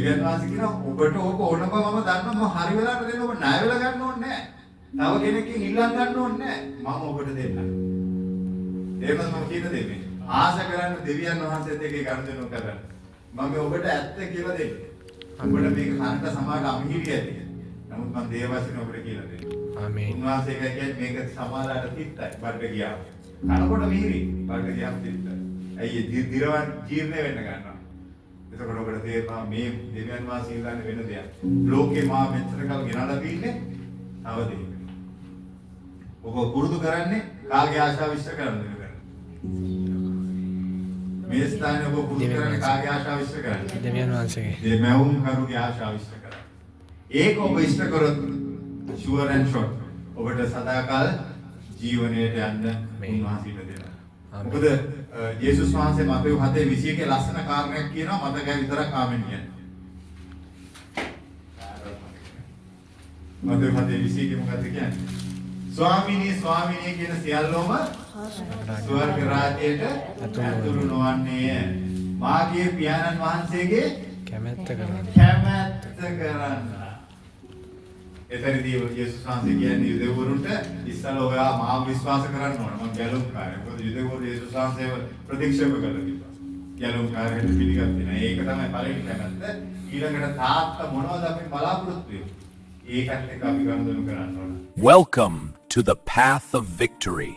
දෙවියන් වහන්සේ කියනවා ඔබට ඕක ඕන බව මම දන්නවා මම හරි වෙලාවට දෙන්න ඔබ ණය වෙලා ගන්න ඕනේ නැහැ. තව කෙනෙක්ගෙන් ඉල්ලන් ගන්න ඕනේ නැහැ. මම ඔබට දෙන්නම්. එහෙමද මම කියන දෙන්නේ. ආශ කරන්න දෙවියන් වහන්සේත් එක්ක ගනුදෙනු කරන්න. මම ඔබට ඇත්ත කියලා දෙන්නේ. ඔබට මේක කනට සමාන අමිහිරි ඇති. නමුත් මම දේව වචන ඔබට කියලා දෙන්නේ. ආමේන්. උන්වහන්සේ කියන්නේ මේක සමාලාට තිත්තයි බඩට ගියාම. කනකොට මිහිරි බඩට ගියාම තිත්තයි. ඇයි දිරවන් ජීර්ණ වෙන්න ගන්නවා. එතකොට ඔබට තේරෙනවා මේ දෙවියන් වහන්සේ ඉල්ලන්නේ වෙන දෙයක්. ලෝකේ මා මෙච්චර කල් ගෙනලා තින්නේ අවදී. ඔබ පුරුදු කරන්නේ කාගේ ආශාව ඉෂ්ට කරන්නද කරන්නේ? මේ ස්ථානේ ඔබ පුරුදු කරන්නේ කාගේ ආශාව ඉෂ්ට කරන්නේ? දෙවියන් වහන්සේගේ. දෙමවුම් කරුගේ ආශාව ඉෂ්ට කරන්නේ. ඒක ඔබ ඉෂ්ට කරොත් sure and sure ඔබට සදාකාල ජීවනයට යන්න උන්වහන්සේට දෙනවා. මොකද යේසුස් වහන්සේ මතෙව් 7:21 ලස්සන කාරණයක් කියනවා මතකයි විතරක් ආමෙන් කියන්නේ. මතෙව් 7:21 මොකක්ද කියන්නේ? ස්වාමිනී ස්වාමිනී කියන සියල්ලෝම ස්වර්ග රාජ්‍යයට ඇතුළු නොවන්නේය. මාගේ පියාණන් වහන්සේගේ කැමැත්ත කරන්න. එතනදී යේසුස් වහන්සේ කියන්නේ යුදෙවරුන්ට ඉස්සලා ඔයා මාව විශ්වාස කරන්න ඕන. මම ගැලුම් කාර්යය. මොකද යුදෙවරු යේසුස් වහන්සේව ප්‍රතික්ෂේප කළා කිව්වා. ගැලුම් කාර්යයට පිළිගත්තේ නැහැ. ඒක තමයි පළවෙනි කැමැත්ත. ඊළඟට තාත්තා මොනවද අපි බලාපොරොත්තු වෙන්නේ? ඒකත් එක්ක අපි ගනුදෙනු කරන්න ඕන. Welcome to the path of victory.